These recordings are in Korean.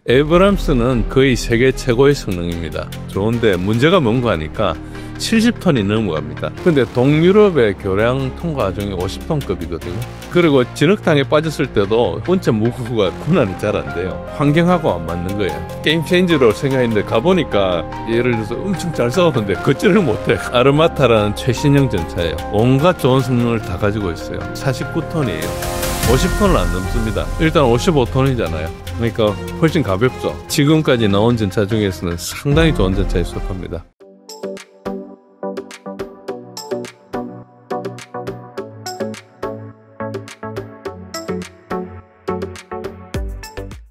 에이브람스는 거의 세계 최고의 성능입니다. 좋은데 문제가 뭔가 하니까 70톤이 넘어갑니다. 근데 동유럽의 교량 통과 중에 50톤급이거든요. 그리고 진흙탕에 빠졌을 때도 본체 무구가 군환이 잘 안 돼요. 환경하고 안 맞는 거예요. 게임 체인지로 생각했는데 가보니까 예를 들어서 엄청 잘 싸웠는데 걷지를 못해. 아르마타라는 최신형 전차예요. 온갖 좋은 성능을 다 가지고 있어요. 49톤이에요. 50톤을 안 넘습니다. 일단 55톤이잖아요. 그러니까 훨씬 가볍죠. 지금까지 나온 전차 중에서는 상당히 좋은 전차에 속합니다.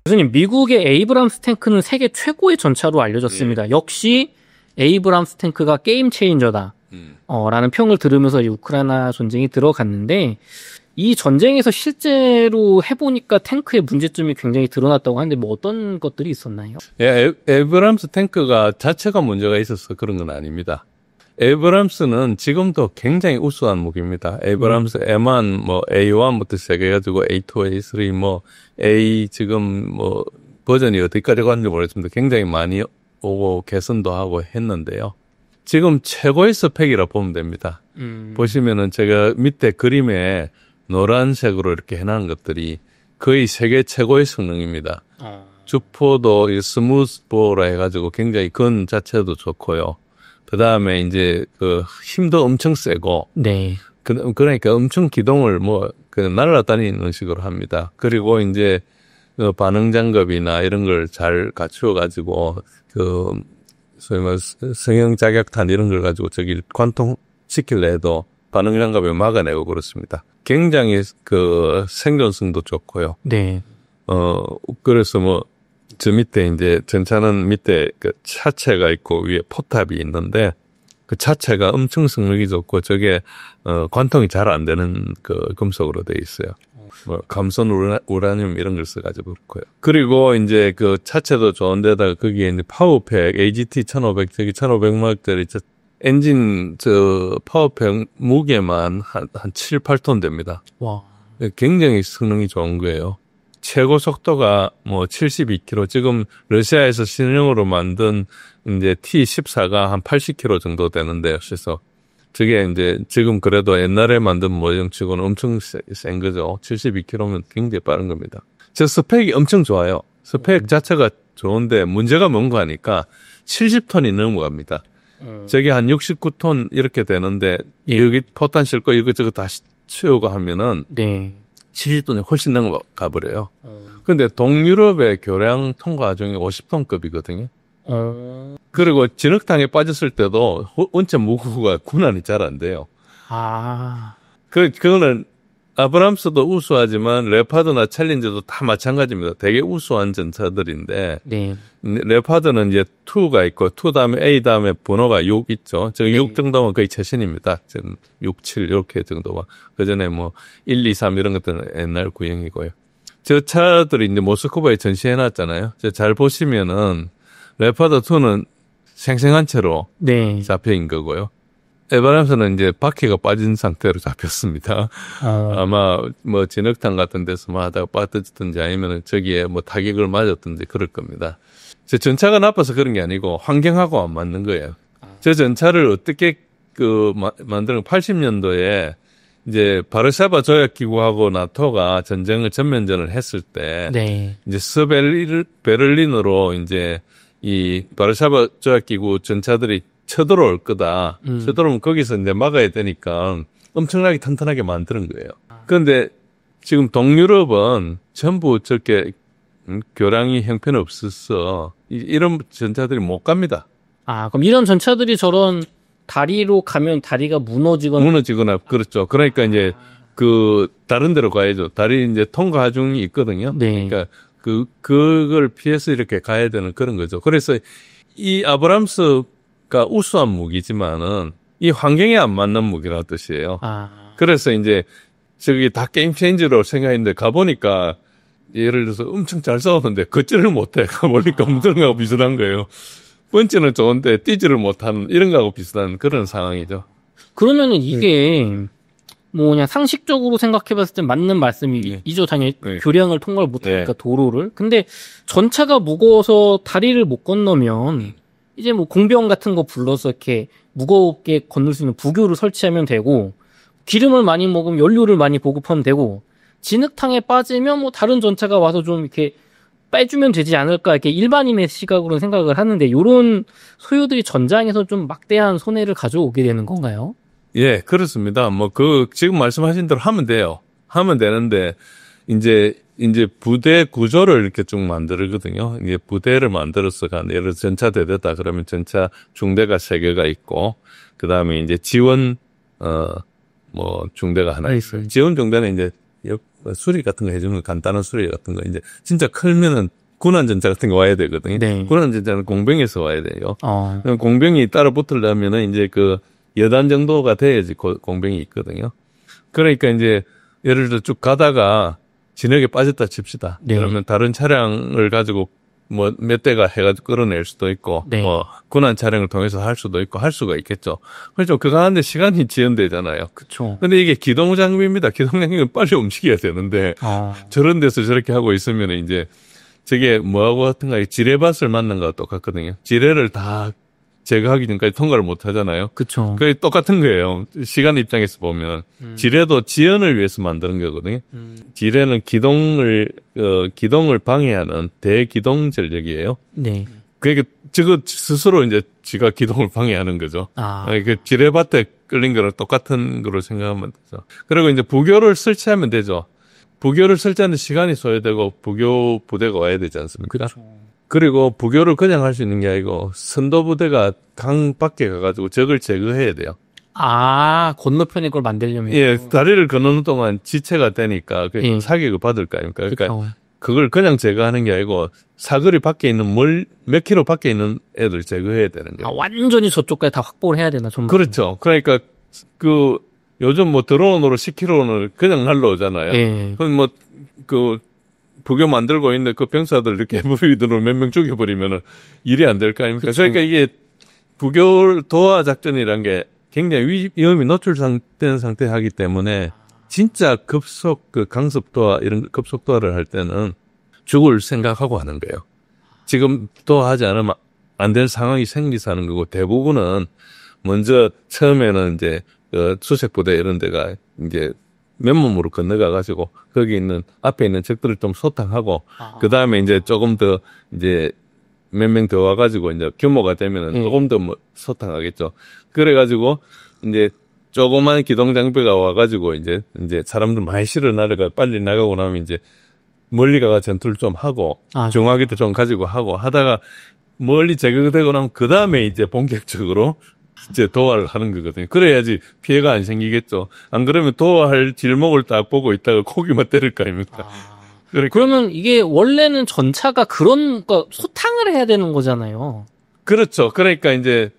교수님, 미국의 에이브람스 탱크는 세계 최고의 전차로 알려졌습니다. 역시 에이브람스 탱크가 게임 체인저다. 라는 평을 들으면서 이 우크라이나 전쟁이 들어갔는데, 이 전쟁에서 실제로 해보니까 탱크의 문제점이 굉장히 드러났다고 하는데 뭐 어떤 것들이 있었나요? 예, 에이브람스 탱크가 자체가 문제가 있어서 그런 건 아닙니다. 에이브람스는 지금도 굉장히 우수한 무기입니다. 에이브람스 M1, A1부터 시작해가지고 A2, A3, A 지금 버전이 어디까지 갔는지 모르겠습니다. 굉장히 많이 오고 개선도 하고 했는데요. 지금 최고의 스펙이라 보면 됩니다. 보시면은 제가 밑에 그림에 노란색으로 이렇게 해놓은 것들이 거의 세계 최고의 성능입니다. 주포도 스무스 보어라 해가지고 굉장히 건 자체도 좋고요. 그 다음에 이제 힘도 엄청 세고. 네. 그러니까 엄청 기동을 날아다니는 식으로 합니다. 그리고 이제 반응 장갑이나 이런 걸 잘 갖추어가지고 소위 말 성형 자격탄 이런 걸 가지고 관통시킬래 해도 반응 장갑을 막아내고 그렇습니다. 굉장히 생존성도 좋고요. 네. 그래서 저 밑에 이제 전차는 밑에 차체가 있고 위에 포탑이 있는데 그 차체가 엄청 성능이 좋고 저게 관통이 잘 안 되는 금속으로 돼 있어요. 감선 우라늄 이런 걸 써가지고 그렇고요. 그리고 이제 차체도 좋은데다가 거기에 이제 파워팩 AGT 1500 저기 1500마력짜리 엔진 파워팩 무게만 한 7, 8톤 됩니다. 와. 굉장히 성능이 좋은 거예요. 최고 속도가 72km. 지금 러시아에서 신형으로 만든 이제 T14가 한 80km 정도 되는데요. 그래서 저게 이제 지금 그래도 옛날에 만든 모형치고는 엄청 센 거죠. 72km면 굉장히 빠른 겁니다. 저 스펙이 엄청 좋아요. 스펙 자체가 좋은데 문제가 뭔가 하니까 70톤이 넘어갑니다. 저게 한 69톤 이렇게 되는데 여기 포탄 싣고 이것저것 다 채우고 하면은 네. 70톤이 훨씬 넘어가 버려요. 근데 동유럽의 교량 통과 중에 50톤급이거든요. 그리고 진흙탕에 빠졌을 때도 원체 무구가 군환이 잘 안 돼요. 그거는 아브람스도 우수하지만 레파드나 챌린저도 다 마찬가지입니다. 되게 우수한 전차들인데 네. 레파드는 이제 2가 있고 2 다음에 A 다음에 번호가 6 있죠. 저 6 정도면 거의 최신입니다. 지금 6, 7 이렇게 정도가. 그전에 1, 2, 3 이런 것들은 옛날 구형이고요. 저 차들이 이제 모스크바에 전시해놨잖아요. 잘 보시면은 레파드 2는 생생한 채로 네. 잡혀인 거고요. 에이브람스는 이제 바퀴가 빠진 상태로 잡혔습니다. 아마 진흙탕 같은 데서 하다가 빠뜨졌든지 아니면 저기에 타격을 맞았든지 그럴 겁니다. 저 전차가 나빠서 그런 게 아니고 환경하고 안 맞는 거예요. 저 전차를 어떻게 만드는 80년도에 이제 바르샤바 조약기구하고 나토가 전면전을 했을 때 네. 이제 베를린으로 이제 이 바르샤바 조약기구 전차들이 쳐들어올 거다. 쳐들어오면 거기서 이제 막아야 되니까 엄청나게 튼튼하게 만드는 거예요. 그런데 지금 동유럽은 전부 저렇게 교량이 형편없어서 이런 전차들이 못 갑니다. 그럼 이런 전차들이 저런 다리로 가면 다리가 무너지거나 그렇죠. 그러니까 이제 다른 데로 가야죠. 다리 이제 통과 중이 있거든요. 네. 그러니까 그걸 피해서 이렇게 가야 되는 그런 거죠. 그래서 이 아브람스가 우수한 무기지만은 이 환경에 안 맞는 무기라는 뜻이에요. 그래서 이제 저기 다 게임 체인지로 생각했는데 가보니까 예를 들어서 엄청 잘 싸웠는데 걷지를 못해. 가보니까 없는 거하고 비슷한 거예요. 번째는 좋은데 뛰지를 못하는 이런 거하고 비슷한 그런 상황이죠. 그러면은 이게 뭐 그냥 상식적으로 생각해봤을 때 맞는 말씀이죠. 당연히 네. 교량을 통과를 못하니까 네. 도로를. 근데 전차가 무거워서 다리를 못 건너면 이제 뭐 공병 같은 거 불러서 이렇게 무겁게 건널 수 있는 부교를 설치하면 되고, 기름을 많이 먹으면 연료를 많이 보급하면 되고, 진흙탕에 빠지면 뭐 다른 전차가 와서 좀 이렇게 빼주면 되지 않을까, 이렇게 일반인의 시각으로는 생각을 하는데, 요런 소요들이 전장에서 좀 막대한 손해를 가져오게 되는 건가요? 예, 그렇습니다. 뭐, 지금 말씀하신 대로 하면 돼요. 하면 되는데, 이제 부대 구조를 이렇게 쭉 만들거든요. 이제 부대를 만들어서 예를 들어 전차 대대다 그러면 전차 중대가 3개가 있고, 그 다음에 이제 지원, 중대가 하나 있어요. 지원 중대는 이제 수리 같은 거 해주는 간단한 수리 같은 거, 이제 진짜 크면은 군안 전차 같은 거 와야 되거든요. 네. 군안 전차는 공병에서 와야 돼요. 공병이 따라 붙으려면은 이제 여단 정도가 돼야지 공병이 있거든요. 그러니까 이제 예를 들어 쭉 가다가 진흙에 빠졌다 칩시다. 네. 그러면 다른 차량을 가지고 뭐 몇 대가 해가지고 끌어낼 수도 있고, 네. 군안 차량을 통해서 할 수도 있고 할 수가 있겠죠. 그렇죠. 그거 하는데 시간이 지연되잖아요. 그쵸. 근데 이게 기동 장비입니다. 기동 장비는 빨리 움직여야 되는데 저런 데서 저렇게 하고 있으면 이제 저게 뭐하고 같은가, 지뢰밭을 만난 거와 똑같거든요. 지뢰를 다 제거하기 전까지 통과를 못 하잖아요. 그쵸. 그게 똑같은 거예요. 시간 입장에서 보면. 지뢰도 지연을 위해서 만드는 거거든요. 지뢰는 기동을 방해하는 대기동 전력이에요. 네. 그러니까 저거 스스로 이제 지가 기동을 방해하는 거죠. 그 지뢰밭에 끌린 거랑 똑같은 거로 생각하면 되죠. 그리고 이제 부교를 설치하면 되죠. 부교를 설치하는 시간이 소요되고 부교 부대가 와야 되지 않습니까? 그렇죠. 그리고 부교를 그냥 할 수 있는 게 아니고 선도부대가 강 밖에 가가지고 적을 제거해야 돼요. 건너편에 그걸 만들려면. 예, 다리를 건너는 동안 지체가 되니까 예. 사격을 받을 거 아닙니까? 그러니까 그쵸. 그걸 그냥 제거하는 게 아니고 사거리 밖에 있는 몇 킬로 밖에 있는 애들 제거해야 되는 거예요. 완전히 저쪽까지 다 확보를 해야 되나, 좀. 그렇죠. 그러니까 요즘 뭐 드론으로 10킬로는 그냥 날라오잖아요. 예. 그럼 부교 만들고 있는 그 병사들 이렇게 FPV들로 몇 명 죽여버리면은 일이 안 될 거 아닙니까? 그쵸. 그러니까 이게 부교 도하 작전이란 게 굉장히 위험이 노출된 상태 하기 때문에 진짜 강습도하 이런 급속도하를 할 때는 죽을 생각하고 하는 거예요. 지금 도하하지 않으면 안 될 상황이 생기서 하는 거고, 대부분은 먼저 처음에는 이제 수색부대 이런 데가 이제 맨몸으로 건너가가지고 거기 있는 앞에 있는 적들을 좀 소탕하고 그 다음에 이제 조금 더 이제 몇 명 더 와가지고 이제 규모가 되면은 조금 더 소탕하겠죠. 그래가지고 이제 조그만 기동 장비가 와가지고 이제 사람들 많이 실어 나르가 빨리 나가고 나면 이제 멀리 가가 전투를 좀 하고 중화기도 좀 가지고 하고 하다가 멀리 제거되고 나면 그 다음에 이제 본격적으로 이제 도하를 하는 거거든요. 그래야지 피해가 안 생기겠죠. 안 그러면 도하할 길목을 딱 보고 있다가 고기만 때릴 거 아닙니까? 그러면 이게 원래는 전차가 소탕을 해야 되는 거잖아요. 그렇죠. 그러니까 이제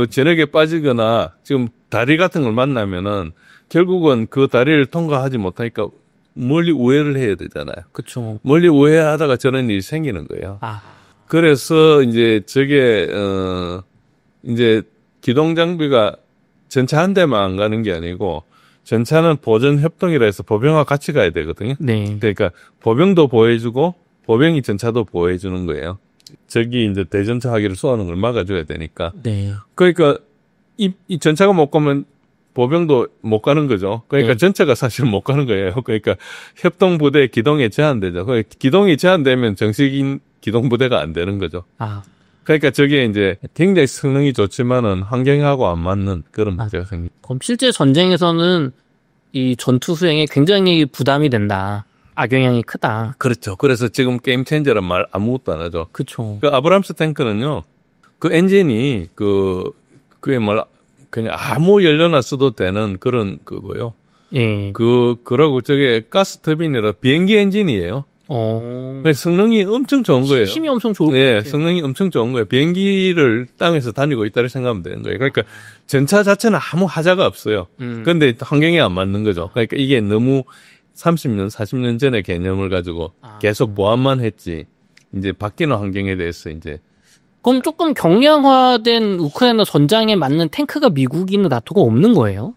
진흙에 빠지거나 지금 다리 같은 걸 만나면은 결국은 그 다리를 통과하지 못하니까 멀리 우회를 해야 되잖아요. 그렇죠. 멀리 우회하다가 저런 일이 생기는 거예요. 그래서 이제 저게 이제 기동 장비가 전차 한 대만 안 가는 게 아니고 전차는 보전 협동이라 해서 보병과 같이 가야 되거든요. 네. 그러니까 보병도 보호해주고 보병이 전차도 보호해주는 거예요. 저기 이제 대전차 하기를 쏘는 걸 막아줘야 되니까. 네. 그러니까 이 전차가 못 가면 보병도 못 가는 거죠. 그러니까 전차가 사실 못 가는 거예요. 그러니까 협동부대 기동에 제한되죠. 기동이 제한되면 정식인 기동부대가 안 되는 거죠. 그러니까 저게 이제 굉장히 성능이 좋지만은 환경하고 안 맞는 그런 문제가 생깁니다. 그럼 실제 전쟁에서는 이 전투 수행에 굉장히 부담이 된다. 악영향이 크다. 그렇죠. 그래서 지금 게임 체인저란 말 아무것도 안 하죠. 그렇죠. 아브람스 탱크는요, 그 엔진이 그게 그냥 아무 연료나 써도 되는 그런 그거요. 예. 그러고 저게 가스 터빈이라 비행기 엔진이에요. 성능이 엄청 좋은 거예요. 힘이 엄청 좋을 네, 성능이 엄청 좋은 거예요. 비행기를 땅에서 다니고 있다고 생각하면 되는 거예요. 그러니까 전차 자체는 아무 하자가 없어요. 그런데 환경에 안 맞는 거죠. 그러니까 이게 너무 30년, 40년 전의 개념을 가지고 계속 보완만 했지. 이제 바뀌는 환경에 대해서 이제. 그럼 조금 경량화된 우크라이나 전장에 맞는 탱크가 미국이나 나토가 없는 거예요?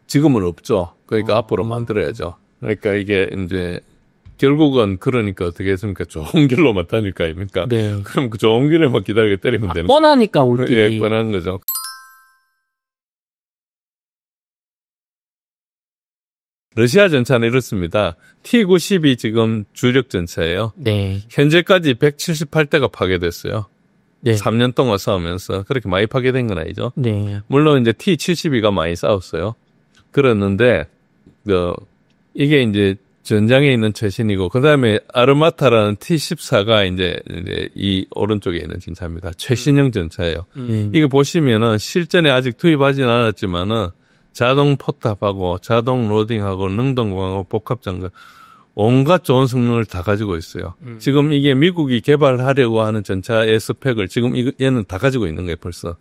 지금은 없죠. 그러니까 앞으로 만들어야죠. 그러니까 이게 이제 결국은 그러니까 어떻게 했습니까? 좋은 길로만 다닐 거 아닙니까? 네. 그럼 그 좋은 길에만 기다리게 때리면 되는 뻔하니까 올 길이. 예, 뻔한 거죠. 러시아 전차는 이렇습니다. T-90이 지금 주력 전차예요. 네. 현재까지 178대가 파괴됐어요. 네. 3년 동안 싸우면서 그렇게 많이 파괴된 건 아니죠. 네. 물론 이제 T-72가 많이 싸웠어요. 그랬는데 이게 이제 전장에 있는 최신이고 그다음에 아르마타라는 T-14가 이제 이 오른쪽에 있는 전차입니다. 최신형 전차예요. 이거 보시면은 실전에 아직 투입하지는 않았지만은 자동 포탑하고 자동 로딩하고 능동공하고 복합장갑 온갖 좋은 성능을 다 가지고 있어요. 지금 이게 미국이 개발하려고 하는 전차의 스펙을 지금 얘는 다 가지고 있는 거예요, 벌써.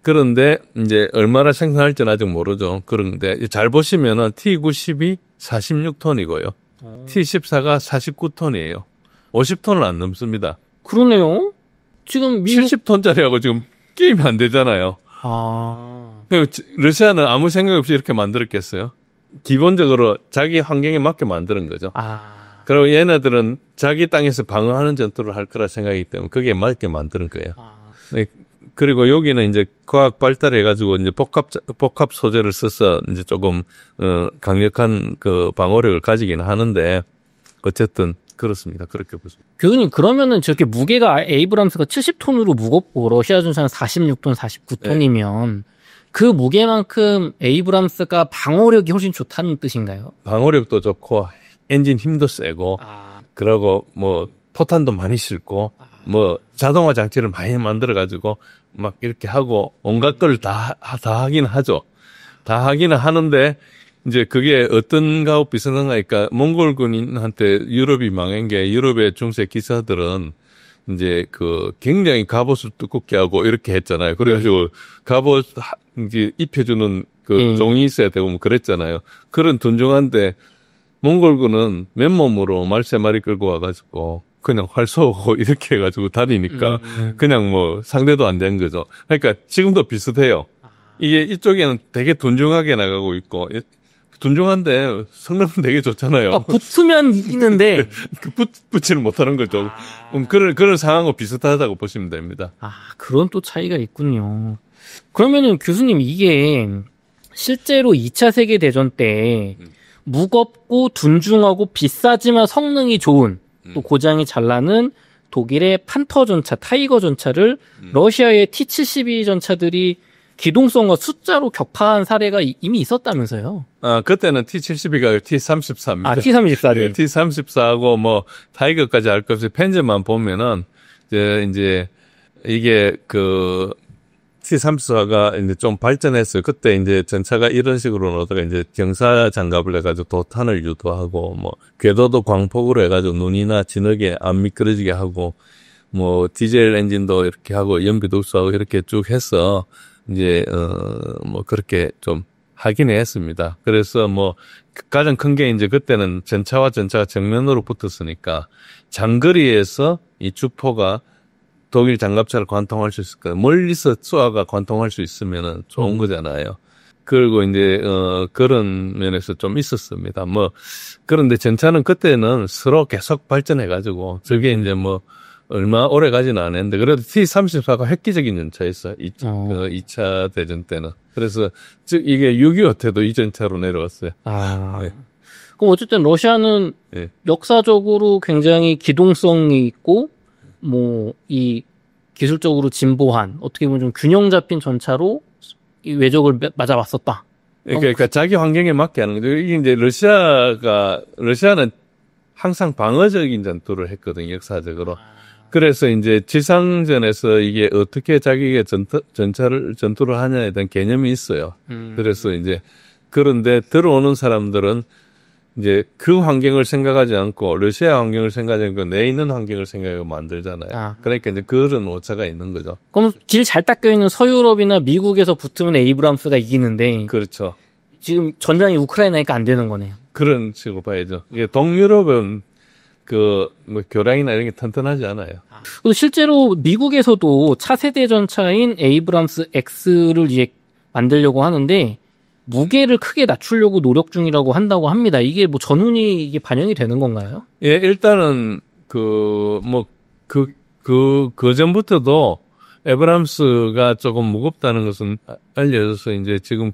그런데 이제 얼마나 생산할지는 아직 모르죠. 그런데 잘 보시면은 T-90이 46톤이고요. T-14가 49톤이에요. 50톤은 안 넘습니다. 그러네요. 지금 70톤짜리하고 지금 게임이 안 되잖아요. 러시아는 아무 생각 없이 이렇게 만들었겠어요? 기본적으로 자기 환경에 맞게 만드는 거죠. 그리고 얘네들은 자기 땅에서 방어하는 전투를 할 거라 생각이기 때문에 거기에 맞게 만드는 거예요. 네, 그리고 여기는 이제 과학 발달해가지고 이제 복합 소재를 써서 이제 조금 강력한 그 방어력을 가지기는 하는데 어쨌든 그렇습니다. 그렇게 보십니다. 교수님 그러면은 저렇게 무게가 에이브람스가 70톤으로 무겁고 러시아 전차는 46톤, 49톤이면 그 무게만큼 에이브람스가 방어력이 훨씬 좋다는 뜻인가요? 방어력도 좋고 엔진 힘도 세고 그러고 뭐 포탄도 많이 싣고 뭐 자동화 장치를 많이 만들어 가지고 막 이렇게 하고 온갖 걸 다 하긴 하죠. 다 하기는 하는데 이제 그게 어떤 가하고 비슷한가니까 몽골군한테 유럽이 망한 게 유럽의 중세 기사들은 이제 그 굉장히 갑옷을 두껍게 하고 이렇게 했잖아요. 그래가지고 갑옷 이제 입혀주는 그 종이 있어야 되고 뭐 그랬잖아요. 그런 둔중한데 몽골군은 맨몸으로 말 3마리 끌고 와가지고 그냥 활 쏘고 이렇게 해가지고 다니니까 그냥 뭐 상대도 안 된 거죠. 그러니까 지금도 비슷해요. 이게 이쪽에는 되게 둔중하게 나가고 있고 둔중한데 성능은 되게 좋잖아요. 붙으면 이기는데 붙지는 못하는 거죠. 그런 상황과 비슷하다고 보시면 됩니다. 그런 또 차이가 있군요. 그러면은 교수님 이게 실제로 2차 세계대전 때 무겁고 둔중하고 비싸지만 성능이 좋은 또 고장이 잘 나는 독일의 판터 전차, 타이거 전차를 러시아의 T-72 전차들이 기동성과 숫자로 격파한 사례가 이미 있었다면서요? 그때는 T-72가 T-34입니다. T-34. 네, T-34하고 뭐 타이거까지 할 것 없이 펜즈만 보면은 이제 이게 그 T-34가 이제 좀 발전했어요. 그때 이제 전차가 이런 식으로 나오다가 이제 경사 장갑을 해가지고 도탄을 유도하고 뭐 궤도도 광폭으로 해가지고 눈이나 진흙에 안 미끄러지게 하고 뭐 디젤 엔진도 이렇게 하고 연비도 흡수하고 이렇게 쭉 해서 이제 뭐 그렇게 좀 하긴 했습니다. 그래서 뭐 가장 큰 게 이제 그때는 전차와 전차가 정면으로 붙었으니까 장거리에서 이 주포가 독일 장갑차를 관통할 수 있을 거예요. 멀리서 쏘아가 관통할 수 있으면은 좋은 거잖아요. 그리고 이제 그런 면에서 좀 있었습니다. 뭐 그런데 전차는 그때는 서로 계속 발전해가지고 저게 이제 뭐 얼마 오래 가지는 않았는데 그래도 T-34가 획기적인 전차였어요. 2차 대전 때는. 그래서 즉 이게 6.25 때도 이 전차로 내려왔어요. 네. 그럼 어쨌든 러시아는 역사적으로 굉장히 기동성이 있고 뭐 이 기술적으로 진보한 어떻게 보면 좀 균형 잡힌 전차로 이 외적을 맞아왔었다. 그러니까 자기 환경에 맞게 하는 거죠. 이게 이제 러시아는 항상 방어적인 전투를 했거든요, 역사적으로. 그래서 이제 지상전에서 이게 어떻게 자기가 전투를 하냐에 대한 개념이 있어요. 그래서 이제 그런데 들어오는 사람들은 이제 그 환경을 생각하지 않고 러시아 환경을 생각하지 않고 내 있는 환경을 생각하고 만들잖아요. 그러니까 이제 그런 오차가 있는 거죠. 그럼 길 잘 닦여 있는 서유럽이나 미국에서 붙으면 에이브람스가 이기는데. 그렇죠. 지금 전장이 우크라이나니까 안 되는 거네요. 그런 식으로 봐야죠. 이게 동유럽은 뭐 교량이나 이런 게 튼튼하지 않아요. 그리고 실제로 미국에서도 차세대 전차인 에이브람스 X를 이제 만들려고 하는데 무게를 크게 낮추려고 노력 중이라고 한다고 합니다. 이게 뭐 전운이 이게 반영이 되는 건가요? 예, 일단은 그 전부터도 에브람스가 조금 무겁다는 것은 알려져서 이제 지금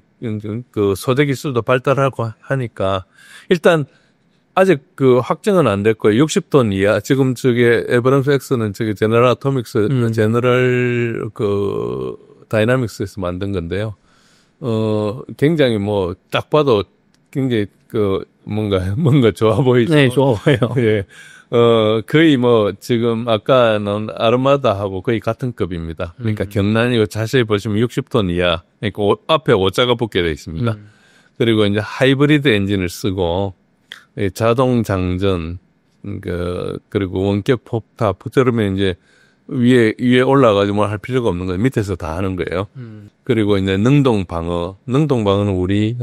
그 소재 기술도 발달하고 하니까 일단 아직 그 확정은 안 됐고요. 60톤 이하. 지금 저게 에브람스 X는 저기 제너럴 아토믹스, 제너럴 그 다이나믹스에서 만든 건데요. 굉장히 뭐 딱 봐도 굉장히 그 뭔가 좋아 보이죠. 네, 좋아 보여요. 예. 거의 뭐 지금 아까 나온 아르마다하고 거의 같은 급입니다. 그러니까 경란이고 자세히 보시면 60톤 이하. 그러니까 앞에 5자가 붙게 되어 있습니다. 그리고 이제 하이브리드 엔진을 쓰고 자동 장전, 그리고 원격 폭탑, 그러면 이제 위에 올라가지고 뭘 할 필요가 없는 거예요. 밑에서 다 하는 거예요. 그리고 이제 능동 방어는 우리,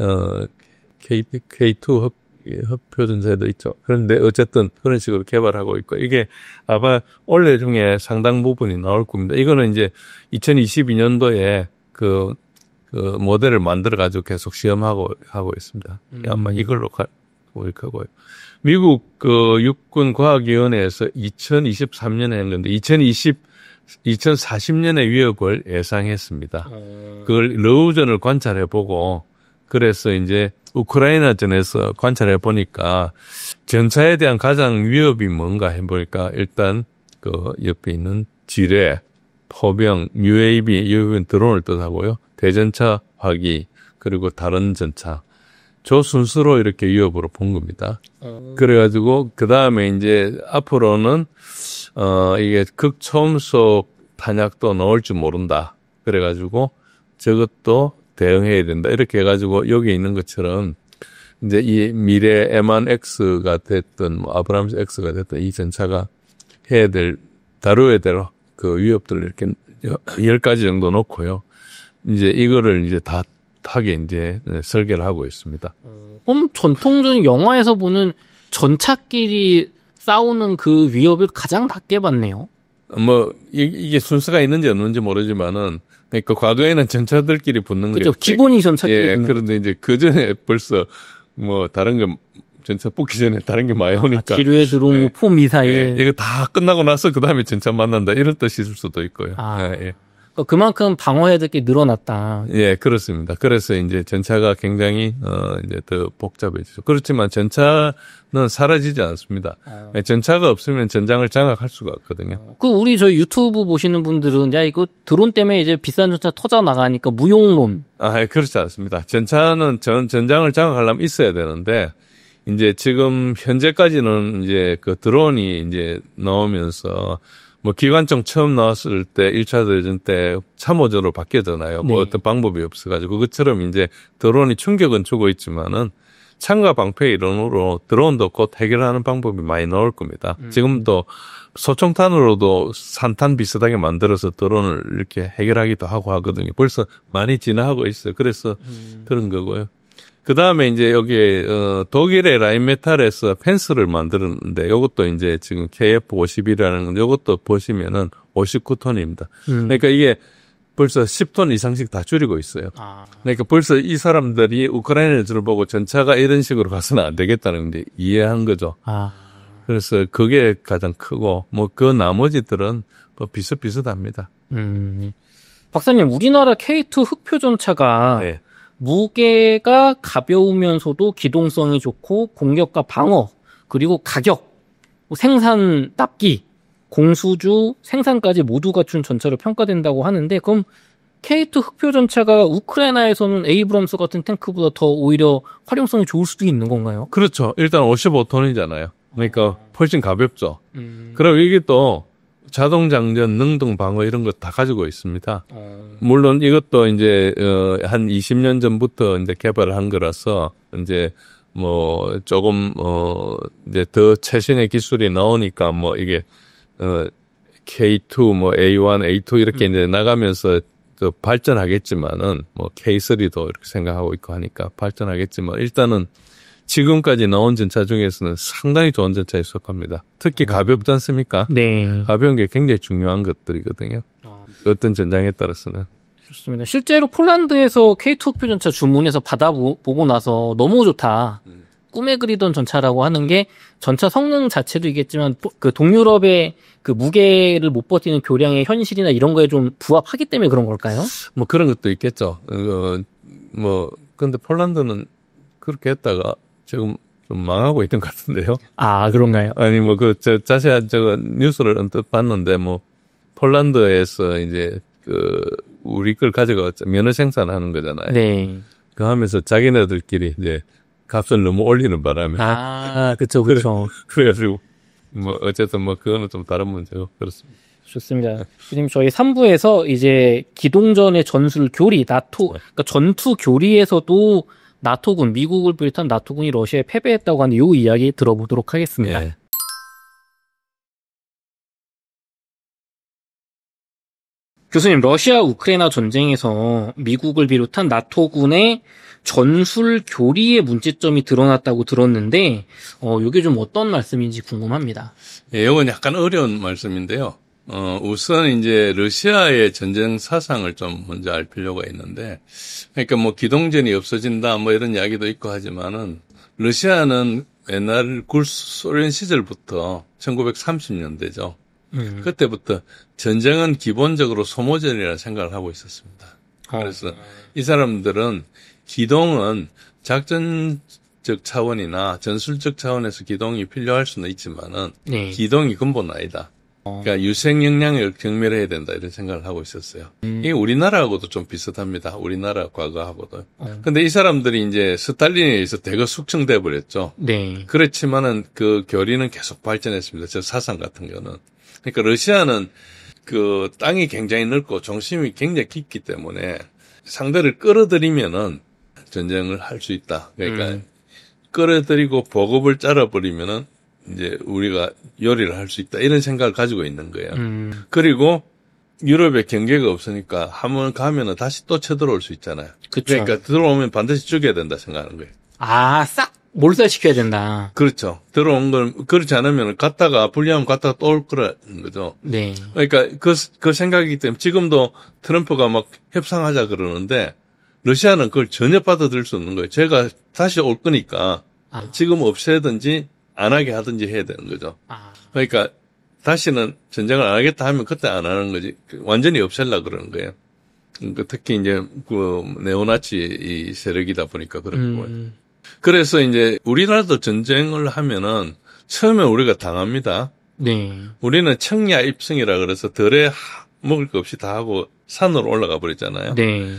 K2 흡표전자에도 있죠. 그런데 어쨌든 그런 식으로 개발하고 있고, 이게 아마 올해 중에 상당 부분이 나올 겁니다. 이거는 이제 2022년도에 그 모델을 만들어가지고 계속 시험하고 있습니다. 아마 이걸로 올 거고요. 미국 그 육군 과학위원회에서 2023년에 했는데 2040년의 위협을 예상했습니다. 그걸 러우전을 관찰해 보고 그래서 이제 우크라이나전에서 관찰해 보니까 전차에 대한 가장 위협이 뭔가 해 보니까 일단 그 옆에 있는 지뢰, 포병, UAV 드론을 뜻하고요. 대전차 화기 그리고 다른 전차 저 순서로 이렇게 위협으로 본 겁니다. 그래가지고 그 다음에 이제 앞으로는 이게 극초음속 탄약도 넣을 줄 모른다. 그래가지고 저것도 대응해야 된다. 이렇게 해가지고 여기 있는 것처럼 이제 이 미래 M1X가 됐든 뭐 아브람스 X가 됐든 이 전차가 다루어야 될 그 위협들을 이렇게 10가지 정도 놓고요. 이제 이거를 이제 다 하게 이제 설계를 하고 있습니다. 그럼 전통적인 영화에서 보는 전차끼리 싸우는 그 위협을 가장 낮게 봤네요. 뭐 이게 순서가 있는지 없는지 모르지만은 그러니까 과거에는 전차들끼리 붙는 거죠. 기본이 전차끼리. 예, 그런데 이제 그 전에 벌써 뭐 다른 거 전차 뽑기 전에 다른 게 많이 오니까 지뢰 드론, 예, 포 미사일. 예, 이거 다 끝나고 나서 그 다음에 전차 만난다 이런 뜻이 있을 수도 있고요. 예. 그만큼 방어해야 될 게 늘어났다. 예, 그렇습니다. 그래서 이제 전차가 굉장히 이제 더 복잡해지죠. 그렇지만 전차는 사라지지 않습니다. 전차가 없으면 전장을 장악할 수가 없거든요. 우리 저희 유튜브 보시는 분들은 야 이거 드론 때문에 이제 비싼 전차 터져 나가니까 무용론. 그렇지 않습니다. 전차는 전장을 장악하려면 있어야 되는데 이제 지금 현재까지는 이제 그 드론이 이제 나오면서 뭐 기관총 처음 나왔을 때 1차 대전 때 참호전으로 바뀌었잖아요. 뭐 어떤 방법이 없어가지고 그것처럼 이제 드론이 충격은 주고 있지만은 창과 방패 이론으로 드론도 곧 해결하는 방법이 많이 나올 겁니다. 지금도 소총탄으로도 산탄 비슷하게 만들어서 드론을 이렇게 해결하기도 하고 하거든요. 벌써 많이 진화하고 있어요. 그래서 그런 거고요. 그 다음에 이제 여기에, 독일의 라인메탈에서 펜스를 만드는데, 요것도 이제 지금 KF51이라는 건데, 요것도 보시면은 59톤입니다. 그러니까 이게 벌써 10톤 이상씩 다 줄이고 있어요. 그러니까 벌써 이 사람들이 우크라이나를 보고 전차가 이런 식으로 가서는 안 되겠다는 게 이해한 거죠. 그래서 그게 가장 크고, 뭐 그 나머지들은 뭐 비슷비슷합니다. 박사님, 우리나라 K2 흑표전차가 네. 무게가 가벼우면서도 기동성이 좋고 공격과 방어 그리고 가격, 생산 납기, 공수주, 생산까지 모두 갖춘 전차로 평가된다고 하는데 그럼 K2 흑표전차가 우크라이나에서는 에이브럼스 같은 탱크보다 더 오히려 활용성이 좋을 수도 있는 건가요? 그렇죠. 일단 55톤이잖아요. 그러니까 훨씬 가볍죠. 그리고 이게 또 자동 장전, 능동 방어 이런 거 다 가지고 있습니다. 물론 이것도 이제 한 20년 전부터 이제 개발을 한 거라서 이제 뭐 조금 이제 더 최신의 기술이 나오니까 뭐 이게 K2 뭐 A1, A2 이렇게 이제 나가면서 또 발전하겠지만은 뭐 K3도 이렇게 생각하고 있고 하니까 발전하겠지만 일단은 지금까지 나온 전차 중에서는 상당히 좋은 전차에 속합니다. 특히 가볍지 않습니까? 네. 가벼운 게 굉장히 중요한 것들이거든요. 어떤 전장에 따라서는. 좋습니다. 실제로 폴란드에서 K2 목표 전차 주문해서 받아보고 나서 너무 좋다. 꿈에 그리던 전차라고 하는 게 전차 성능 자체도 있겠지만 그 동유럽의 그 무게를 못 버티는 교량의 현실이나 이런 거에 좀 부합하기 때문에 그런 걸까요? 뭐 그런 것도 있겠죠. 근데 폴란드는 그렇게 했다가 지금 좀 망하고 있던 것 같은데요. 아, 그런가요? 아니, 자세한 뉴스를 언뜻 봤는데, 폴란드에서 이제, 우리 걸 가져가 면허 생산하는 거잖아요. 네. 그 하면서 자기네들끼리 이제 값을 너무 올리는 바람에. 아, 그쵸. 그래가지고, 어쨌든 그거는 좀 다른 문제고, 그렇습니다. 좋습니다. 지금 저희 3부에서 이제 기동전의 전술 교리, 그러니까 전투 교리에서도 나토군, 미국을 비롯한 나토군이 러시아에 패배했다고 하는 이 이야기 들어보도록 하겠습니다. 예. 교수님, 러시아 우크라이나 전쟁에서 미국을 비롯한 나토군의 전술 교리의 문제점이 드러났다고 들었는데, 이게 좀 어떤 말씀인지 궁금합니다. 예, 이건 약간 어려운 말씀인데요. 우선 이제 러시아의 전쟁 사상을 좀 먼저 알 필요가 있는데, 그러니까 기동전이 없어진다 이런 이야기도 있고 하지만은, 러시아는 옛날 구소련 시절부터 1930년대죠. 그때부터 전쟁은 기본적으로 소모전이라는 생각을 하고 있었습니다. 그래서 이 사람들은 기동은 작전적 차원이나 전술적 차원에서 기동이 필요할 수는 있지만은 네. 기동이 근본 아니다. 그러니까 유생 역량을 경멸해야 된다 이런 생각을 하고 있었어요. 이게 우리나라하고도 좀 비슷합니다. 우리나라 과거하고도. 근데 이 사람들이 이제 스탈린에 의해서 대거 숙청돼 버렸죠. 네. 그렇지만은 그 교리는 계속 발전했습니다. 저 사상 같은 거는. 그러니까 러시아는 그 땅이 굉장히 넓고 중심이 굉장히 깊기 때문에 상대를 끌어들이면은 전쟁을 할 수 있다. 그러니까 끌어들이고 보급을 잘라버리면은 이제 우리가 요리를 할 수 있다. 이런 생각을 가지고 있는 거예요. 그리고 유럽에 경계가 없으니까 한번 가면은 다시 또 쳐들어올 수 있잖아요. 그쵸. 그러니까 들어오면 반드시 죽여야 된다 생각하는 거예요. 아, 싹 몰살시켜야 된다. 그렇죠. 들어온 걸 그렇지 않으면 불리하면 갔다가 또 올 거라는 거죠. 네. 그러니까 그 생각이기 때문에 지금도 트럼프가 막 협상하자 그러는데 러시아는 그걸 전혀 받아들일 수 없는 거예요. 제가 다시 올 거니까 지금 없애든지 안 하게 하든지 해야 되는 거죠. 그러니까 다시는 전쟁을 안 하겠다 하면 그때 안 하는 거지. 완전히 없애려고 그러는 거예요. 그러니까 특히 이제 네오나치 이 세력이다 보니까 그런 거예요. 그래서 이제 우리나라도 전쟁을 하면은 처음에 우리가 당합니다. 네. 우리는 청야 입성이라 그래서 덜에 먹을 거 없이 다 하고 산으로 올라가 버렸잖아요. 네.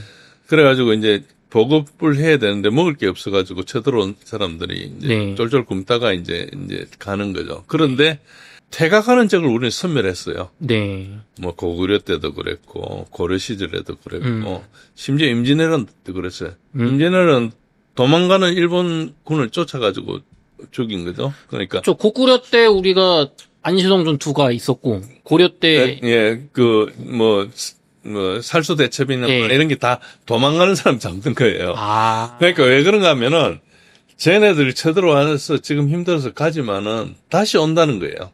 그래가지고 이제 보급을 해야 되는데 먹을 게 없어가지고 쳐들어온 사람들이 이제 네. 쫄쫄 굶다가 이제 가는 거죠. 그런데 퇴각하는 적을 우리는 섬멸했어요. 네. 고구려 때도 그랬고 고려 시절에도 그랬고 심지어 임진왜란 때도 그랬어요. 임진왜란 도망가는 일본군을 쫓아가지고 죽인 거죠. 그러니까 고구려 때 우리가 안시성 전투가 있었고 고려 때 살수대첩이나 네. 이런 게 다 도망가는 사람 잡는 거예요. 아. 그러니까 왜 그런가 하면은 쟤네들이 쳐들어와서 지금 힘들어서 가지만은 다시 온다는 거예요.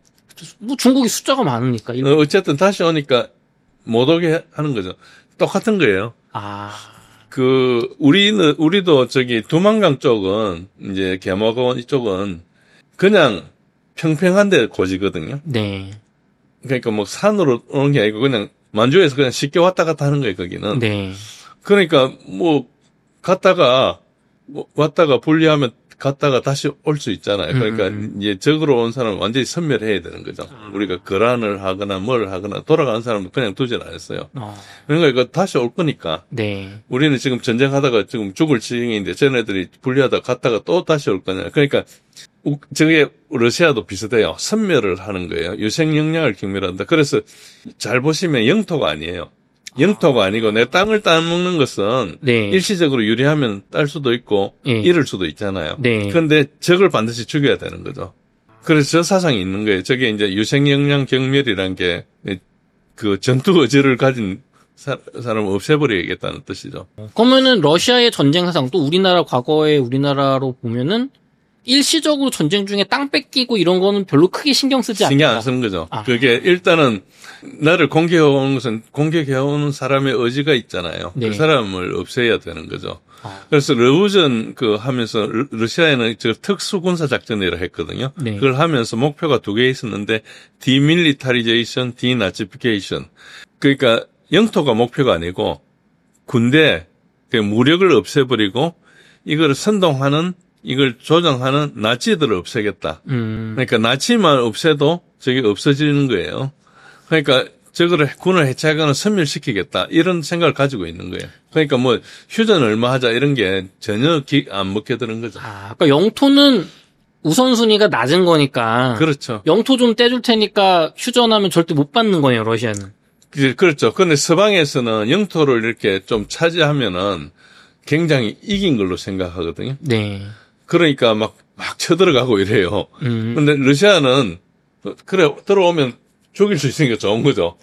중국이 숫자가 많으니까. 어쨌든 다시 오니까 못 오게 하는 거죠. 똑같은 거예요. 우리도 두만강 쪽은, 이제 개모건 이쪽은 그냥 평평한데 고지거든요. 네. 그러니까 산으로 오는 게 아니고 그냥 만주에서 그냥 쉽게 왔다 갔다 하는 거예요, 거기는. 네. 그러니까 왔다가 분리하면 갔다가 다시 올 수 있잖아요. 그러니까 이제 적으로 온 사람은 완전히 섬멸해야 되는 거죠. 우리가 거란을 하거나 뭘 하거나 돌아가는 사람은 그냥 두질 않았어요. 그러니까 이거 다시 올 거니까. 네. 우리는 지금 전쟁하다가 지금 죽을 지경인데 쟤네들이 분리하다가 갔다가 또 다시 올 거냐. 그러니까 저게 러시아도 비슷해요. 섬멸을 하는 거예요. 유생 역량을 경멸한다. 그래서 잘 보시면 영토가 아니에요. 영토가 아니고 내 땅을 따먹는 것은 네. 일시적으로 유리하면 딸 수도 있고 잃을 수도 있잖아요. 네. 그런데 적을 반드시 죽여야 되는 거죠. 그래서 저 사상이 있는 거예요. 저게 이제 유생 역량 경멸이란 게 그 전투 의지를 가진 사람을 없애버려야겠다는 뜻이죠. 그러면은 러시아의 전쟁 사상 또 우리나라로 보면은 일시적으로 전쟁 중에 땅 뺏기고 이런 거는 별로 크게 신경 쓰지 않는다. 신경 안 쓰는 거죠. 그게 일단은 나를 공격해오는 것은 공격해오는 사람의 의지가 있잖아요. 네. 그 사람을 없애야 되는 거죠. 그래서 러브전 하면서 러시아에는 저 특수 군사 작전이라 했거든요. 네. 그걸 하면서 목표가 2개 있었는데 디밀리타리제이션, 디나치피케이션. 그러니까 영토가 목표가 아니고 군대, 무력을 없애버리고 이걸 선동하는 이걸 조정하는 나치들을 없애겠다. 그러니까 나치만 없애도 저게 없어지는 거예요. 그러니까 저거를 군을 해체하거나 섬멸시키겠다. 이런 생각을 가지고 있는 거예요. 그러니까 뭐 휴전 얼마 하자 이런 게 전혀 안 먹혀드는 거죠. 그러니까 영토는 우선순위가 낮은 거니까. 그렇죠. 영토 좀 떼줄 테니까 휴전하면 절대 못 받는 거예요, 러시아는. 그렇죠. 그런데 서방에서는 영토를 이렇게 좀 차지하면은 굉장히 이긴 걸로 생각하거든요. 네. 그러니까 막 쳐들어가고 이래요. 근데 러시아는 그래 들어오면 죽일 수 있으니까 좋은 거죠.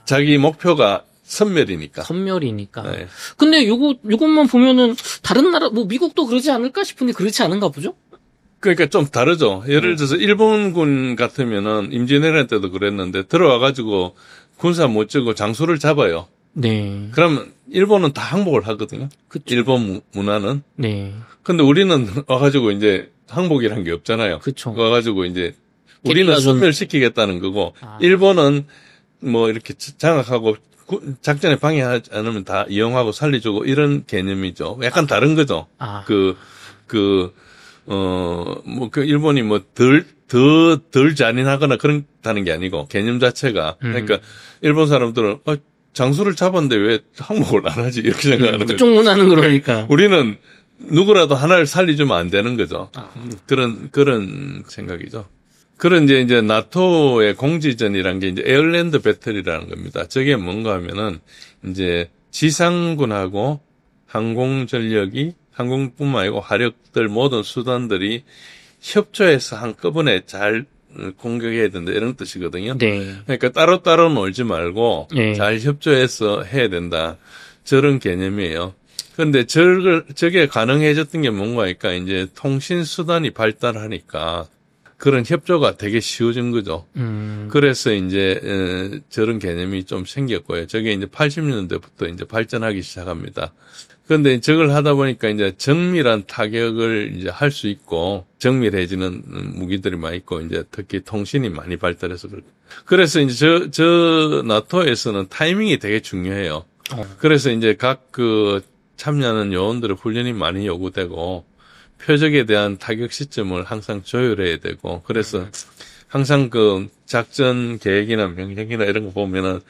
자기 목표가 선멸이니까. 선멸이니까. 네. 근데 요것만 보면은 다른 나라 뭐 미국도 그러지 않을까 싶은데 그렇지 않은가 보죠? 그러니까 좀 다르죠. 예를 들어서 일본군 같으면은 임진왜란 때도 그랬는데 들어와 가지고 군사 못 주고 장소를 잡아요. 네. 그러면 일본은 다 항복을 하거든요. 그쵸. 일본 문화는. 네. 근데 우리는 와가지고 이제 항복이란 게 없잖아요. 그쵸. 와가지고 이제 우리는 게릴라전. 섬멸시키겠다는 거고 일본은 뭐 이렇게 장악하고 작전에 방해하지 않으면 다 이용하고 살려주고 이런 개념이죠. 약간 다른 거죠. 뭐 그 일본이 뭐 덜 잔인하거나 그렇다는 게 아니고 개념 자체가 그러니까 일본 사람들은 장수를 잡았는데 왜 항복을 안 하지 이렇게 생각하는 거죠. 그쪽 문화는 그러니까. 우리는 누구라도 하나를 살려주면 안 되는 거죠. 그런 생각이죠. 그런 이제 나토의 공지전이라는 게 이제 에어랜드 배틀이라는 겁니다. 저게 뭔가 하면은 이제 지상군하고 항공전력이 항공뿐만 아니고 화력들 모든 수단들이 협조해서 한꺼번에 잘 공격해야 된다 이런 뜻이거든요. 네. 그러니까 따로따로 놀지 말고 네. 잘 협조해서 해야 된다. 저런 개념이에요. 그런데 저게 가능해졌던 게 뭔가 하니까 이제 통신 수단이 발달하니까 그런 협조가 되게 쉬워진 거죠. 그래서 이제 저런 개념이 좀 생겼고요. 저게 이제 80년대부터 이제 발전하기 시작합니다. 그런데 저걸 하다 보니까 이제 정밀한 타격을 이제 할 수 있고 정밀해지는 무기들이 많이 있고 이제 특히 통신이 많이 발달해서 그래서 이제 저 나토에서는 타이밍이 되게 중요해요. 그래서 이제 각 참여하는 요원들의 훈련이 많이 요구되고 표적에 대한 타격 시점을 항상 조율해야 되고 그래서 항상 작전 계획이나 명령이나 이런 거 보면은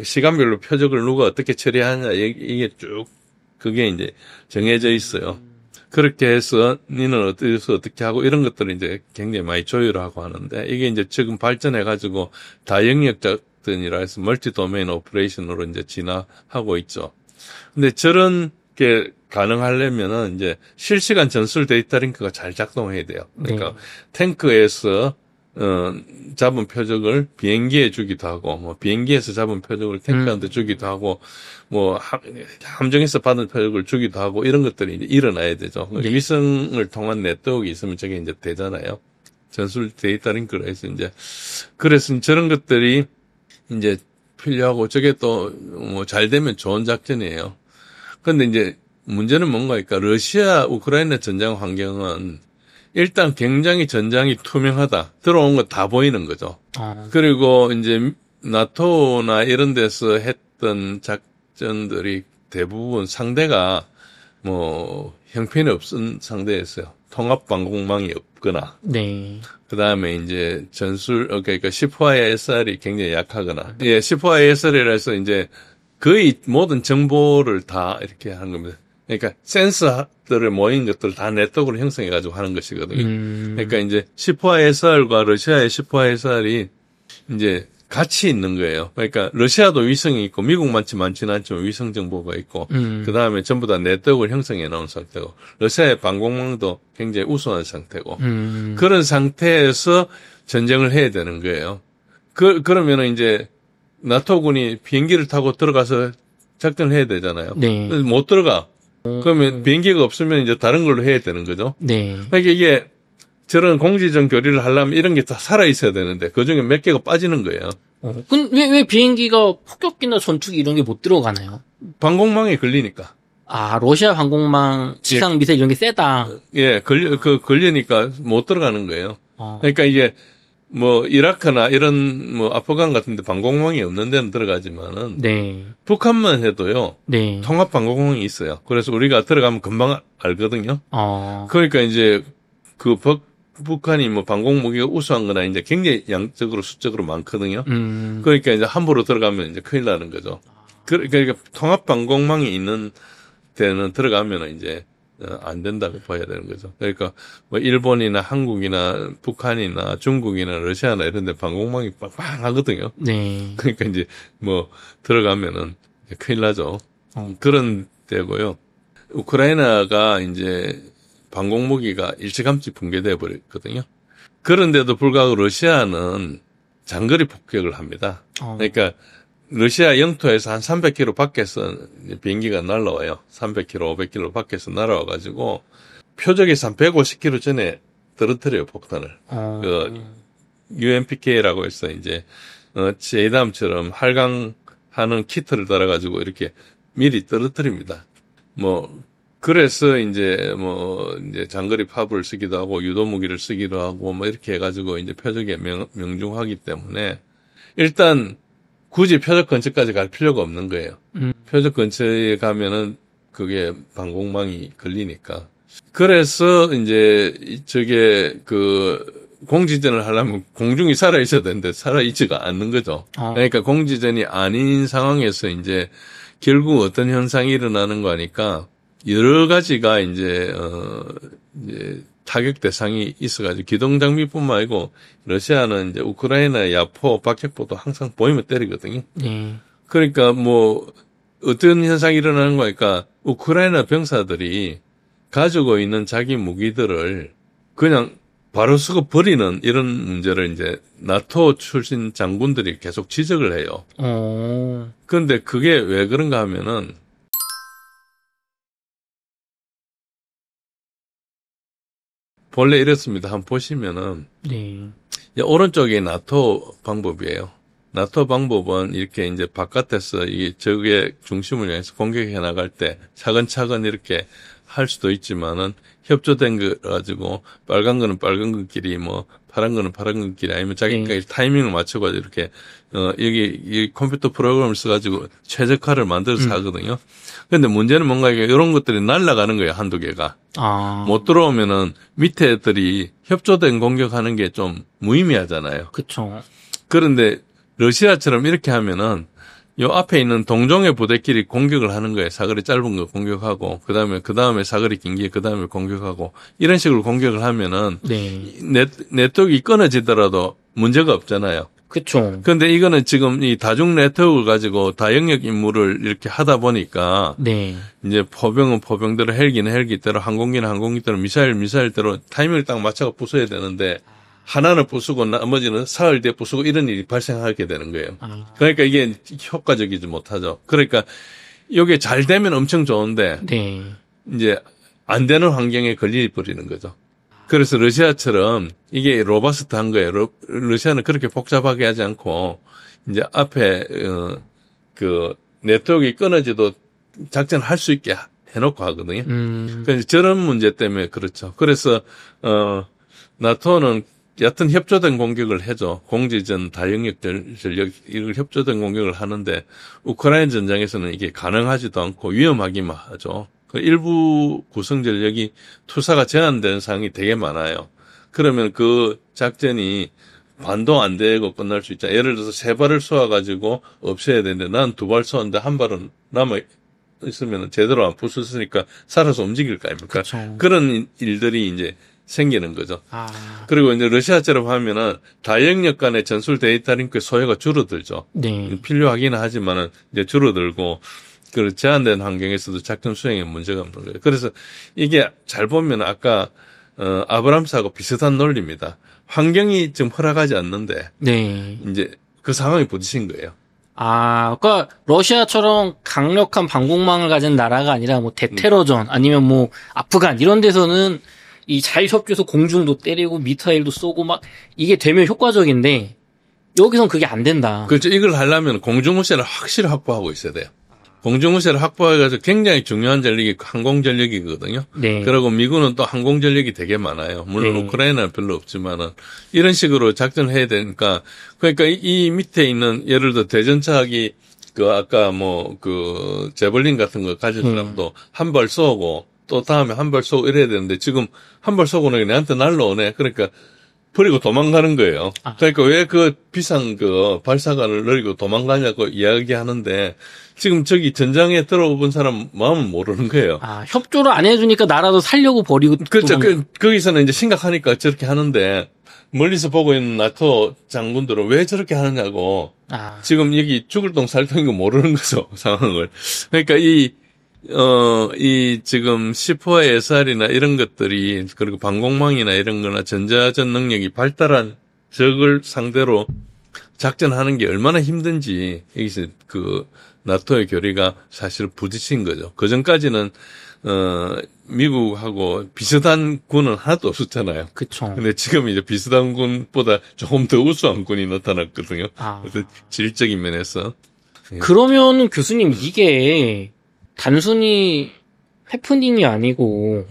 시간별로 표적을 누가 어떻게 처리하냐 이게 쭉 그게 이제 정해져 있어요. 그렇게 해서 니는 어디서 어떻게 하고 이런 것들을 이제 굉장히 많이 조율하고 하는데 이게 이제 지금 발전해 가지고 다영역 작전이라 해서 멀티 도메인 오퍼레이션으로 이제 진화하고 있죠. 근데 저런 게 가능하려면은 이제 실시간 전술 데이터 링크가 잘 작동해야 돼요. 그러니까 탱크에서 잡은 표적을 비행기에 주기도 하고, 뭐 비행기에서 잡은 표적을 탱크한테 주기도 하고, 뭐 함정에서 받은 표적을 주기도 하고 이런 것들이 이제 일어나야 되죠. 네. 위성을 통한 네트워크가 있으면 저게 이제 되잖아요. 전술 데이터 링크로 해서 이제 그래서 저런 것들이 이제 필요하고 저게 또 뭐 잘 되면 좋은 작전이에요. 그런데 이제 문제는 뭔가니까 러시아 우크라이나 전쟁 환경은 일단 굉장히 전장이 투명하다. 들어온 거 다 보이는 거죠. 그리고 이제 나토나 이런 데서 했던 작전들이 대부분 상대가 뭐 형편이 없은 상대였어요. 통합방공망이 없거나. 네. 그 다음에 이제 그러니까 C4ISR이 굉장히 약하거나. 예, C4ISR이라 해서 이제 거의 모든 정보를 다 이렇게 하는 겁니다. 그러니까 센서들을 모인 것들을 다 네트워크로 형성해가지고 하는 것이거든요. 그러니까 이제 C4ISR과 러시아의 C4ISR이 이제 같이 있는 거예요. 그러니까 러시아도 위성이 있고 미국만치 많지는 않지만 위성 정보가 있고 그 다음에 전부 다 네트워크를 형성해 놓은 상태고 러시아의 방공망도 굉장히 우수한 상태고 그런 상태에서 전쟁을 해야 되는 거예요. 그러면은 이제 나토군이 비행기를 타고 들어가서 작전을 해야 되잖아요. 네. 못 들어가. 그러면 비행기가 없으면 이제 다른 걸로 해야 되는 거죠. 네. 그러니까 이게 저런 공지전 교류를 하려면 이런 게 다 살아 있어야 되는데 그 중에 몇 개가 빠지는 거예요. 왜 비행기가 폭격기나 전투기 이런 게 못 들어가나요? 방공망에 걸리니까. 아, 러시아 방공망 지상 미사일 이런 게 세다. 예, 걸리니까 못 들어가는 거예요. 그러니까 이게 뭐 이라크나 이런 뭐 아프간 같은데 방공망이 없는 데는 들어가지만은 네. 북한만 해도요. 네. 통합 방공망이 있어요. 그래서 우리가 들어가면 금방 알거든요. 그러니까 이제 북한이 뭐 방공 무기가 우수한 거나 이제 굉장히 양적으로 수적으로 많거든요. 그러니까 이제 함부로 들어가면 이제 큰일 나는 거죠. 그러니까 통합 방공망이 있는 데는 들어가면 이제 안 된다고 봐야 되는 거죠. 그러니까 뭐 일본이나 한국이나 북한이나 중국이나 러시아나 이런 데 방공망이 빵빵하거든요. 네. 그러니까 이제 뭐 들어가면은 큰일 나죠. 그런 데고요. 우크라이나가 이제 방공무기가 일찌감치 붕괴돼 버렸거든요. 그런데도 불구하고 러시아는 장거리 폭격을 합니다. 그러니까 러시아 영토에서 한 300km 밖에서 비행기가 날라와요. 300km, 500km 밖에서 날아와가지고 표적에서 한 150km 전에 떨어뜨려요, 폭탄을. UMPK라고 해서 이제 제이담처럼 활강하는 키트를 달아가지고 이렇게 미리 떨어뜨립니다. 그래서 이제 장거리 파브를 쓰기도 하고 유도무기를 쓰기도 하고 이렇게 해가지고 이제 표적에 명중하기 때문에 일단 굳이 표적 근처까지 갈 필요가 없는 거예요. 표적 근처에 가면은 그게 방공망이 걸리니까. 그래서 이제 저게 공지전을 하려면 공중이 살아있어야 되는데 살아있지가 않는 거죠. 그러니까 공지전이 아닌 상황에서 이제 결국 어떤 현상이 일어나는 거니까 여러 가지가 이제 타격 대상이 있어가지고 기동 장비뿐만 아니고 러시아는 이제 우크라이나의 야포, 박격포도 항상 보이면 때리거든요. 그러니까 어떤 현상이 일어나는 거니까 우크라이나 병사들이 가지고 있는 자기 무기들을 그냥 바로 쓰고 버리는 이런 문제를 이제 나토 출신 장군들이 계속 지적을 해요. 그런데 그게 왜 그런가 하면은 본래 이렇습니다. 한번 보시면은 오른쪽이 나토 방법이에요. 나토 방법은 이렇게 이제 바깥에서 이 적의 중심을 향해서 공격해 나갈 때 차근차근 이렇게 할 수도 있지만은 협조된 거 가지고 빨간 거는 빨간 것끼리 파란 거는 파란 것끼리 아니면 자기가 타이밍을 맞춰가지고 이렇게 이 컴퓨터 프로그램을 써가지고 최적화를 만들어서 하거든요. 근데 문제는 뭔가 이런 것들이 날아가는 거예요, 한두 개가. 못 들어오면은 밑에 애들이 협조된 공격하는 게 좀 무의미하잖아요. 그쵸. 그런데 러시아처럼 이렇게 하면은 요 앞에 있는 동종의 부대끼리 공격을 하는 거예요. 사거리 짧은 거 공격하고, 그 다음에 사거리 긴 게, 그 다음에 공격하고, 이런 식으로 공격을 하면은, 네트워크가 끊어지더라도 문제가 없잖아요. 그쵸. 근데 이거는 지금 이 다중 네트워크를 가지고 다영역 임무를 이렇게 하다 보니까, 이제 포병은 포병대로, 헬기는 헬기대로, 항공기는 항공기대로, 미사일대로 타이밍을 딱 맞춰서 부숴야 되는데, 하나는 부수고 나머지는 사흘 뒤에 부수고 이런 일이 발생하게 되는 거예요. 그러니까 이게 효과적이지 못하죠. 그러니까 이게 잘 되면 엄청 좋은데 이제 안 되는 환경에 걸려버리는 거죠. 그래서 러시아처럼 이게 로버스트한 거예요. 러시아는 그렇게 복잡하게 하지 않고 이제 앞에 네트워크가 끊어지도 작전을 할 수 있게 해놓고 하거든요. 그래서 저런 문제 때문에 그렇죠. 그래서 나토는 여하튼 협조된 공격을 해줘. 공지전, 다영역 전력, 이걸 협조된 공격을 하는데, 우크라이나 전장에서는 이게 가능하지도 않고 위험하기만 하죠. 일부 구성 전력이 투사가 제한되는 상황이 되게 많아요. 그러면 그 작전이 반도 안 되고 끝날 수 있잖아요. 예를 들어서 3발을 쏘아가지고 없애야 되는데, 난 2발 쏘았는데 1발은 남아있으면 제대로 안 부쉈으니까 살아서 움직일 거 아닙니까? 그쵸. 그런 일들이 이제 생기는 거죠. 그리고 이제 러시아처럼 하면은 다영역 간의 전술 데이터 링크의 소요가 줄어들죠. 필요하기는 하지만은 이제 줄어들고, 그 제한된 환경에서도 작전 수행에 문제가 없는 거예요. 그래서 이게 잘 보면 아까 아브람스하고 비슷한 논리입니다. 환경이 좀 허락하지 않는데 이제 그 상황에 부딪힌 거예요. 그러니까 러시아처럼 강력한 방공망을 가진 나라가 아니라 뭐 대테러전 아니면 뭐 아프간 이런 데서는 이 잘 협조해서 공중도 때리고 미사일도 쏘고 막 이게 되면 효과적인데 여기선 그게 안 된다. 그렇죠. 이걸 하려면 공중무쇠를 확실히 확보하고 있어야 돼요. 공중무쇠를 확보해가지고 굉장히 중요한 전력이 항공전력이거든요. 네. 그리고 미군은 또 항공전력이 되게 많아요. 물론 네. 우크라이나는 별로 없지만은 이런 식으로 작전을 해야 되니까 그러니까 이 밑에 있는 예를 들어 대전차기 아까 제벌린 같은 거 가진 사람도 한 발 쏘고 또 다음에 한 발 쏘고 이래야 되는데 지금 한 발 쏘고 나니 내한테 날라오네. 그러니까 버리고 도망가는 거예요. 그러니까 왜 그 비싼 발사관을 버리고 도망가냐고 이야기하는데 지금 저기 전장에 들어본 사람 마음은 모르는 거예요. 협조를 안 해주니까 나라도 살려고 버리고. 그렇죠. 거기서는 이제 심각하니까 저렇게 하는데 멀리서 보고 있는 나토 장군들은 왜 저렇게 하느냐고. 지금 여기 죽을 똥 살 똥인 거 모르는 거죠, 상황을. 그러니까 지금 C4의 SR이나 이런 것들이, 그리고 방공망이나 이런 거나 전자전 능력이 발달한 적을 상대로 작전하는 게 얼마나 힘든지, 여기서 나토의 교리가 사실 부딪힌 거죠. 그 전까지는, 미국하고 비슷한 군은 하나도 없었잖아요. 그쵸. 근데 지금 이제 비슷한 군보다 조금 더 우수한 군이 나타났거든요. 질적인 면에서. 그러면 교수님, 이게, 단순히 해프닝이 아니고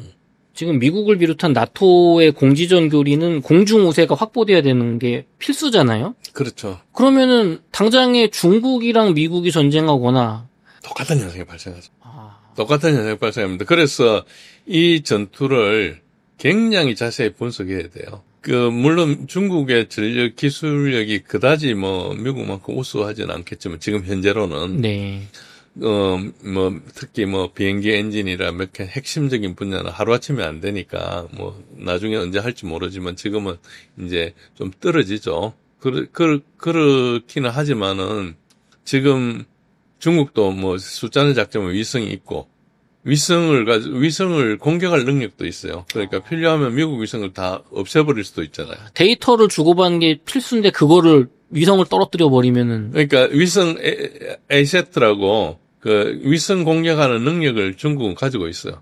지금 미국을 비롯한 나토의 공지전 교리는 공중우세가 확보돼야 되는 게 필수잖아요. 그렇죠. 그러면은 당장에 중국이랑 미국이 전쟁하거나 똑같은 현상이 발생하죠. 똑같은 현상이 발생합니다. 그래서 이 전투를 굉장히 자세히 분석해야 돼요. 물론 중국의 전력 기술력이 그다지 미국만큼 우수하지는 않겠지만 지금 현재로는. 네. 특히 비행기 엔진이라 몇 개 핵심적인 분야는 하루아침에 안 되니까, 나중에 언제 할지 모르지만 지금은 이제 좀 떨어지죠. 그렇기는 하지만은 지금 중국도 숫자는 작지만 위성이 있고, 위성을 공격할 능력도 있어요. 그러니까 필요하면 미국 위성을 다 없애버릴 수도 있잖아요. 데이터를 주고받는 게 필수인데 그거를 위성을 떨어뜨려 버리면은. 그러니까 위성 에이세트라고 위성 공격하는 능력을 중국은 가지고 있어요.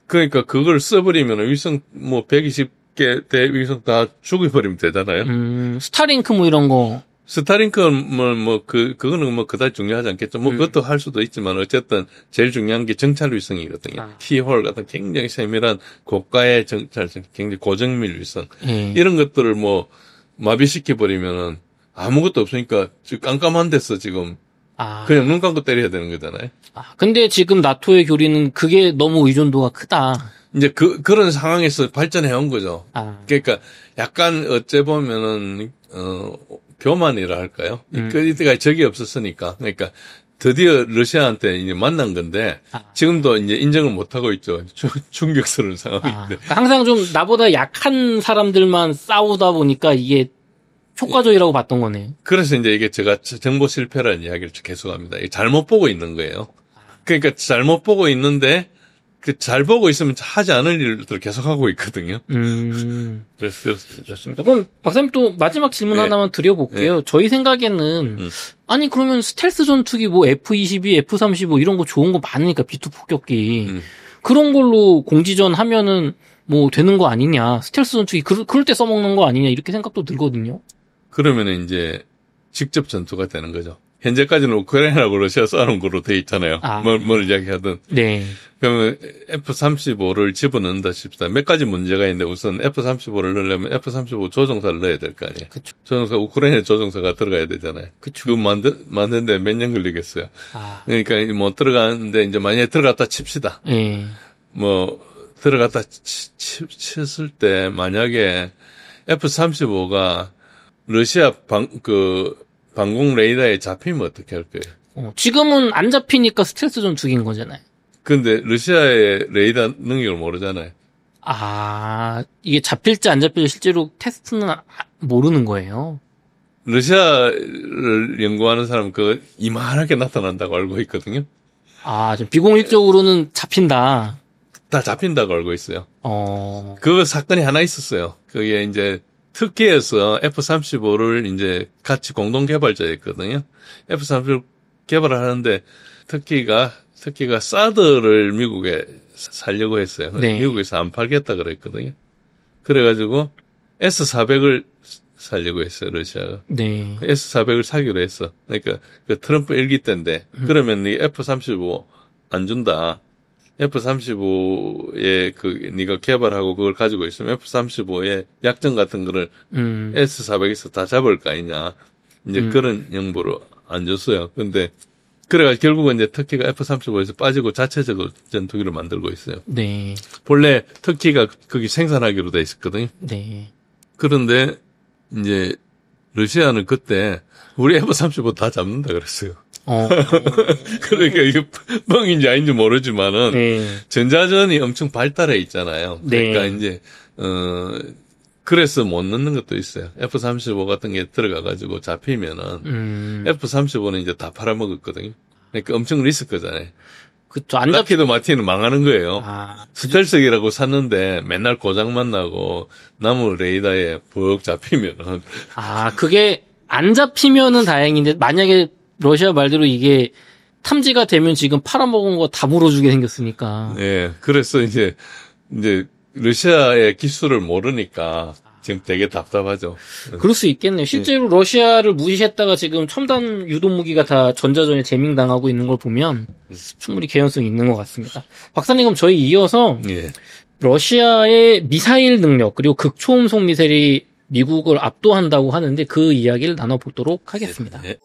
그러니까 그걸 써버리면 위성 120개 대 위성 다 죽여버리면 되잖아요. 스타링크 이런 거. 스타링크는 그거는 그다지 중요하지 않겠죠. 그것도 할 수도 있지만 어쨌든 제일 중요한 게 정찰 위성이거든요. 키홀 같은 굉장히 세밀한 고가의 정찰, 굉장히 고정밀 위성. 이런 것들을 마비시켜버리면은 아무것도 없으니까 깜깜한 데서 지금 그냥 눈 감고 때려야 되는 거잖아요. 근데 지금 나토의 교리는 그게 너무 의존도가 크다. 이제 그런 상황에서 발전해 온 거죠. 그러니까 약간 어째 보면은 교만이라 할까요? 이때가 적이 없었으니까. 그러니까 드디어 러시아한테 이제 만난 건데 지금도 이제 인정을 못 하고 있죠. 충격스러운 상황인데. 항상 좀 나보다 약한 사람들만 싸우다 보니까 이게 효과적이라고 봤던 거네요. 그래서 이제 이게 제가 정보 실패라는 이야기를 계속합니다. 잘못 보고 있는 거예요. 그러니까 잘못 보고 있는데 잘 보고 있으면 하지 않을 일들을 계속하고 있거든요. 그래서 좋습니다. 그럼 박사님 또 마지막 질문 하나만 드려볼게요. 저희 생각에는 아니 그러면 스텔스 전투기 F-22, F-35 이런 거 좋은 거 많으니까 B2 폭격기 그런 걸로 공지전 하면은 되는 거 아니냐. 스텔스 전투기 그럴 때 써먹는 거 아니냐 이렇게 생각도 들거든요. 그러면은 이제 직접 전투가 되는 거죠. 현재까지는 우크라이나하고 러시아 싸우는 거로 돼 있잖아요. 뭘 이야기하든. 네. 그러면 F-35를 집어넣는다 싶다. 몇 가지 문제가 있는데 우선 F-35를 넣으려면 F-35 조종사를 넣어야 될 거 아니에요. 그쵸. 조종사, 우크라이나 조종사가 들어가야 되잖아요. 그쵸. 그거 만드는데 몇 년 걸리겠어요. 그러니까 들어가는데 이제 만약에 들어갔다 칩시다. 들어갔다 쳤을 때 만약에 F-35가 러시아 방공 레이더에 잡히면 어떻게 할 거예요? 지금은 안 잡히니까 스텔스 전투기인 거잖아요. 근데 러시아의 레이더 능력을 모르잖아요. 이게 잡힐지 안 잡힐지 실제로 테스트는 모르는 거예요. 러시아를 연구하는 사람은 이만하게 나타난다고 알고 있거든요. 좀 비공식적으로는 잡힌다. 다 잡힌다고 알고 있어요. 그 사건이 하나 있었어요. 그게 이제 터키에서 F-35를 이제 같이 공동 개발자였거든요. F-35 개발을 하는데 터키가 사드를 미국에 살려고 했어요. 네. 미국에서 안 팔겠다 그랬거든요. 그래가지고 S-400을 살려고 했어요, 러시아가. 네. S-400을 사기로 했어. 그러니까 그 트럼프 일기 때인데 그러면 네 F-35 안 준다. F-35에 네가 개발하고 그걸 가지고 있으면 F-35의 약점 같은 거를 S-400에서 다 잡을 거 아니냐. 이제 그런 정보로 안 줬어요. 근데 그래가 결국은 이제 터키가 F-35에서 빠지고 자체적으로 전투기를 만들고 있어요. 네. 본래 터키가 거기 생산하기로 돼 있었거든요. 네. 그런데 이제 러시아는 그때 우리 F-35 다 잡는다 그랬어요. 그러니까 이게 뻥인지 아닌지 모르지만은 네. 전자전이 엄청 발달해 있잖아요. 네. 그러니까 이제 그래서 못 넣는 것도 있어요. F-35 같은 게 들어가가지고 잡히면은 F-35는 이제 다 팔아먹었거든요. 그러니까 엄청 리스크잖아요. 그쵸. 안 락히드 마틴은 망하는 거예요. 아, 스텔스기라고 샀는데 맨날 고장만 나고 나무 레이더에 푹 잡히면은 그게 안 잡히면은 다행인데 만약에 러시아 말대로 이게 탐지가 되면 지금 팔아먹은 거 다 물어주게 생겼으니까. 예. 그래서 이제 러시아의 기술을 모르니까 지금 되게 답답하죠. 그럴 수 있겠네요. 실제로 러시아를 무시했다가 지금 첨단 유도무기가 다 전자전에 제밍당하고 있는 걸 보면 충분히 개연성이 있는 것 같습니다. 박사님, 그럼 저희 이어서 예. 러시아의 미사일 능력 그리고 극초음속 미사일이 미국을 압도한다고 하는데 그 이야기를 나눠보도록 하겠습니다. 예.